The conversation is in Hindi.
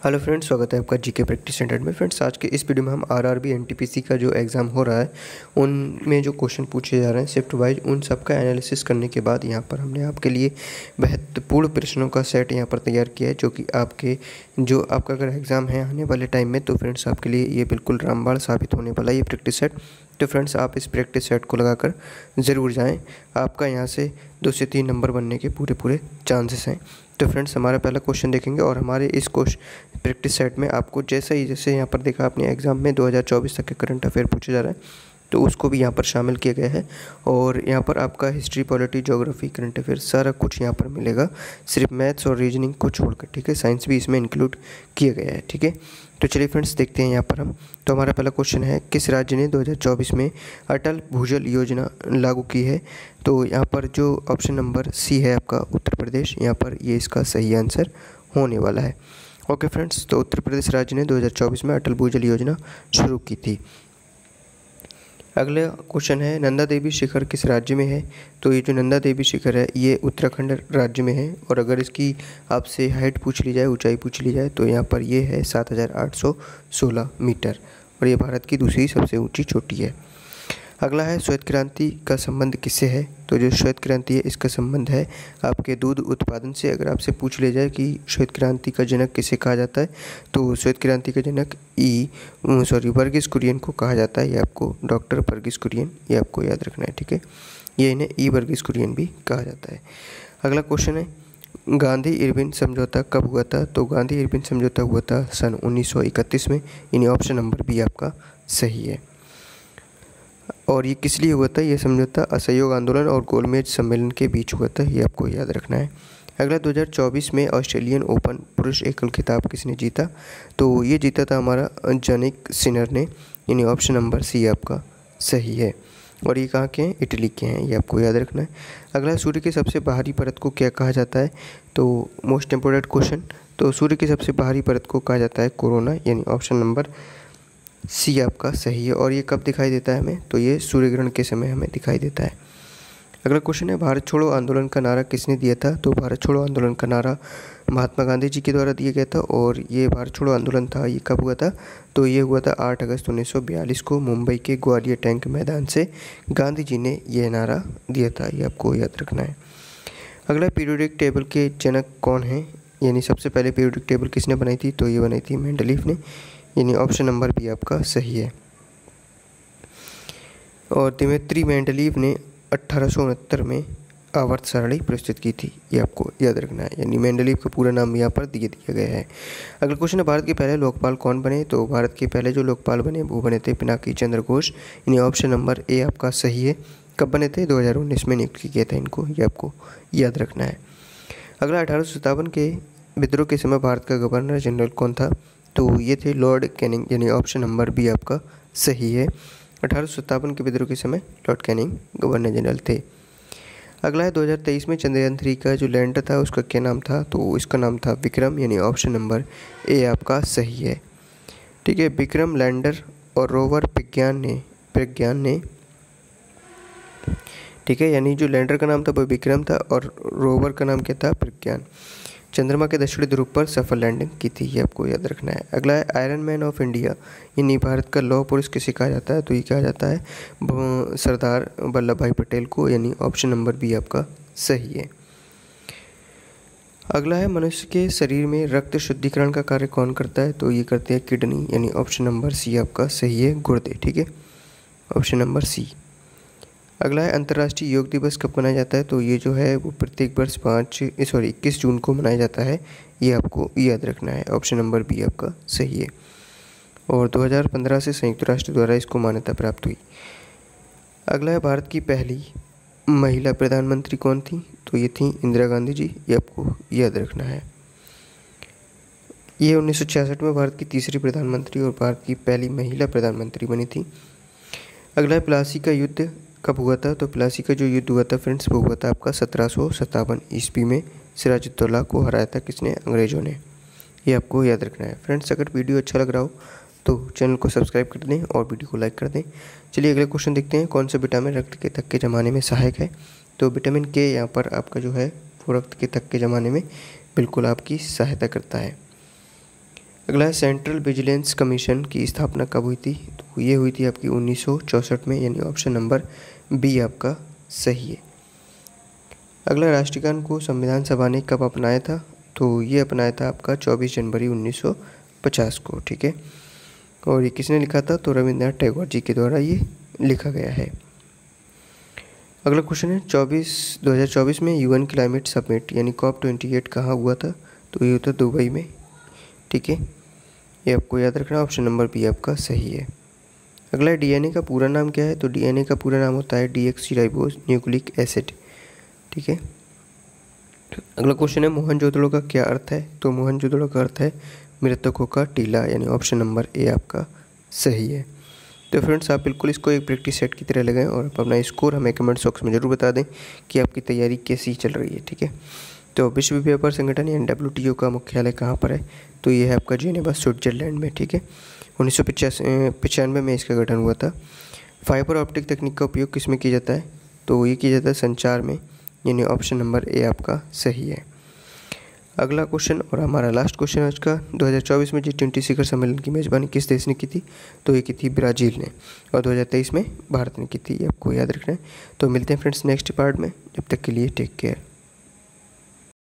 हेलो फ्रेंड्स, स्वागत है आपका जीके प्रैक्टिस सेंटर में। फ्रेंड्स, आज के इस वीडियो में हम आरआरबी एनटीपीसी का जो एग्ज़ाम हो रहा है उनमें जो क्वेश्चन पूछे जा रहे हैं शिफ्ट वाइज, उन सब का एनालिसिस करने के बाद यहाँ पर हमने आपके लिए महत्वपूर्ण प्रश्नों का सेट यहाँ पर तैयार किया है, जो कि आपका अगर एग्ज़ाम है आने वाले टाइम में तो फ्रेंड्स आपके लिए ये बिल्कुल रामबाण साबित होने वाला है ये प्रैक्टिस सेट। तो फ्रेंड्स, आप इस प्रैक्टिस सेट को लगाकर ज़रूर जाएँ, आपका यहाँ से 2 से 3 नंबर बनने के पूरे चांसेस हैं। तो फ्रेंड्स, हमारा पहला क्वेश्चन देखेंगे और हमारे इस क्वेश्चन प्रैक्टिस सेट में आपको जैसे यहाँ पर देखा आपने एग्ज़ाम में 2024 तक के करंट अफेयर पूछे जा रहा है, तो उसको भी यहाँ पर शामिल किया गया है। और यहाँ पर आपका history, polity, geography, current affair सारा कुछ यहाँ पर मिलेगा, सिर्फ मैथ्स और रीजनिंग को छोड़कर। ठीक है, साइंस भी इसमें इंक्लूड किया गया है। ठीक है, तो चलिए फ्रेंड्स देखते हैं यहाँ पर हम। तो हमारा पहला क्वेश्चन है, किस राज्य ने 2024 में अटल भूजल योजना लागू की है? तो यहाँ पर जो ऑप्शन नंबर सी है आपका उत्तर प्रदेश, यहाँ पर ये इसका सही आंसर होने वाला है। ओके फ्रेंड्स, तो उत्तर प्रदेश राज्य ने 2024 में अटल भूजल योजना शुरू की थी। अगला क्वेश्चन है, नंदा देवी शिखर किस राज्य में है? तो ये जो नंदा देवी शिखर है ये उत्तराखंड राज्य में है। और अगर इसकी आपसे हाइट पूछ ली जाए, ऊंचाई पूछ ली जाए, तो यहाँ पर ये है 7,816 मीटर और ये भारत की दूसरी सबसे ऊंची चोटी है। अगला है, श्वेत क्रांति का संबंध किससे है? तो जो श्वेत क्रांति है इसका संबंध है आपके दूध उत्पादन से। अगर आपसे पूछ लिया जाए कि श्वेत क्रांति का जनक किसे कहा जाता है, तो श्वेत क्रांति का जनक वर्गीस कुरियन को कहा जाता है। ये आपको डॉक्टर वर्गीस कुरियन, ये आपको याद रखना है। ठीक है, ये इन्हें वर्गीस कुरियन भी कहा जाता है। अगला क्वेश्चन है, गांधी इरविन समझौता कब हुआ था? तो गांधी इरविन समझौता हुआ था सन 1931 में, यानी ऑप्शन नंबर बी आपका सही है। और ये किस लिए हुआ था? ये समझौता असहयोग आंदोलन और गोलमेज सम्मेलन के बीच हुआ था, ये आपको याद रखना है। अगला, 2024 में ऑस्ट्रेलियन ओपन पुरुष एकल खिताब किसने जीता? तो ये जीता था हमारा जानिक सिनर ने, यानी ऑप्शन नंबर सी आपका सही है। और ये कहाँ के हैं? इटली के हैं, ये आपको याद रखना है। अगला, सूर्य की सबसे बाहरी परत को क्या कहा जाता है? तो मोस्ट इम्पोर्टेंट क्वेश्चन, तो सूर्य की सबसे बाहरी परत को कहा जाता है कोरोना, यानी ऑप्शन नंबर सी आपका सही है। और ये कब दिखाई देता है हमें? तो ये सूर्य ग्रहण के समय हमें दिखाई देता है। अगला क्वेश्चन है, भारत छोड़ो आंदोलन का नारा किसने दिया था? तो भारत छोड़ो आंदोलन का नारा महात्मा गांधी जी के द्वारा दिया गया था। और ये भारत छोड़ो आंदोलन था, ये कब हुआ था? तो ये हुआ था 8 अगस्त 1942 को मुंबई के ग्वालियर टैंक मैदान से गांधी जी ने यह नारा दिया था, ये आपको याद रखना है। अगला, पीरियोडिक टेबल के जनक कौन हैं? यानी सबसे पहले पीरियोडिक टेबल किसने बनाई थी? तो ये बनाई थी मेंडलीफ ने, यानी ऑप्शन नंबर बी आपका सही है। और दिमित्री मेंडलीव ने 1869 में आवर्त सारणी प्रस्तुत की थी, ये आपको याद रखना है, यानी मेंडलीव का पूरा नाम यहाँ पर दिया गया है। अगला क्वेश्चन है, भारत के पहले लोकपाल कौन बने? तो भारत के पहले जो लोकपाल बने वो बने थे पिनाकी चंद्र घोष, यानी ऑप्शन नंबर ए आपका सही है। कब बने थे? 2019 में नियुक्त किया था इनको, ये आपको याद रखना है। अगला, 1857 के विद्रोह के समय भारत का गवर्नर जनरल कौन था? तो ये थे लॉर्ड कैनिंग, यानी ऑप्शन नंबर बी आपका सही है। 1857 के विद्रोह के समय लॉर्ड कैनिंग गवर्नर जनरल थे। अगला है, 2023 में चंद्रयान 3 का जो लैंडर था उसका क्या नाम था? तो इसका नाम था विक्रम, यानी ऑप्शन नंबर ए आपका सही है। ठीक है, विक्रम लैंडर और रोवर प्रज्ञान ने ठीक है, यानी जो लैंडर का नाम था वो विक्रम था और रोवर का नाम क्या था? प्रज्ञान, चंद्रमा के दक्षिणी ध्रुव पर सफल लैंडिंग की थी, ये आपको याद रखना है। अगला है, आयरन मैन ऑफ इंडिया, यानी भारत का लौह पुरुष किसे कहा जाता है? तो ये कहा जाता है सरदार वल्लभ भाई पटेल को, यानी ऑप्शन नंबर बी आपका सही है। अगला है, मनुष्य के शरीर में रक्त शुद्धिकरण का कार्य कौन करता है? तो ये करते हैं किडनी, यानी ऑप्शन नंबर सी आपका सही है, गुर्दे। ठीक है, ऑप्शन नंबर सी। अगला है, अंतर्राष्ट्रीय योग दिवस कब मनाया जाता है? तो ये जो है वो प्रत्येक वर्ष 21 जून को मनाया जाता है, ये आपको याद रखना है, ऑप्शन नंबर बी आपका सही है। और 2015 से संयुक्त राष्ट्र द्वारा इसको मान्यता प्राप्त हुई। अगला है, भारत की पहली महिला प्रधानमंत्री कौन थी? तो ये थी इंदिरा गांधी जी, ये आपको याद रखना है। ये 1966 में भारत की तीसरी प्रधानमंत्री और भारत की पहली महिला प्रधानमंत्री बनी थी। अगला है, प्लासी का युद्ध कब हुआ था? तो प्लासी का जो युद्ध हुआ था फ्रेंड्स वो हुआ था आपका 1757 ईस्वी में। सिराजुद्दौला को हराया था किसने? अंग्रेजों ने, ये आपको याद रखना है। फ्रेंड्स, अगर वीडियो अच्छा लग रहा हो तो चैनल को सब्सक्राइब कर दें और वीडियो को लाइक कर दें। चलिए अगले क्वेश्चन देखते हैं, कौन सा विटामिन रक्त के थक्के जमाने में सहायक है? तो विटामिन के यहाँ पर आपका जो है वो रक्त के थक्के जमाने में बिल्कुल आपकी सहायता करता है। अगला है सेंट्रल विजिलेंस कमीशन की स्थापना कब हुई थी? तो ये हुई थी आपकी 1964 में, यानी ऑप्शन नंबर बी आपका सही है। अगला, राष्ट्रगान को संविधान सभा ने कब अपनाया था? तो ये अपनाया था आपका 24 जनवरी 1950 को, ठीक है। और ये किसने लिखा था? तो रविंद्रनाथ टैगोर जी के द्वारा ये लिखा गया है। अगला क्वेश्चन है 2024 में UN क्लाइमेट समिट यानी COP28 कहाँ हुआ था? तो ये होता दुबई में, ठीक है। ये आपको याद रखना, ऑप्शन नंबर बी आपका सही है। अगला, DNA का पूरा नाम क्या है? तो DNA का पूरा नाम होता है डीऑक्सीराइबोस न्यूक्लिक एसिड, ठीक है। अगला क्वेश्चन है मोहनजोदड़ो का क्या अर्थ है? तो मोहनजोदड़ो का अर्थ है मृतकों का टीला, यानी ऑप्शन नंबर ए आपका सही है। तो फ्रेंड्स, आप बिल्कुल इसको एक प्रैक्टिस सेट की तरह लगाएं और आप अपना स्कोर हमें कमेंट बॉक्स में ज़रूर बता दें कि आपकी तैयारी कैसी चल रही है, ठीक है। तो विश्व व्यापार संगठन यानी WTO का मुख्यालय कहाँ पर है? तो ये है आपका जेनेवा, स्विट्जरलैंड में, ठीक है। 1995 में इसका गठन हुआ था। फाइबर ऑप्टिक तकनीक का उपयोग किस में किया जाता है? तो ये किया जाता है संचार में, यानी ऑप्शन नंबर ए आपका सही है। अगला क्वेश्चन और हमारा लास्ट क्वेश्चन आज का, 2024 में G20 शिखर सम्मेलन की मेज़बानी किस देश ने की थी? तो ये की थी ब्राज़ील ने, और 2023 में भारत ने की थी, ये आपको याद रखना है। तो मिलते हैं फ्रेंड्स नेक्स्ट पार्ट में, जब तक के लिए टेक केयर।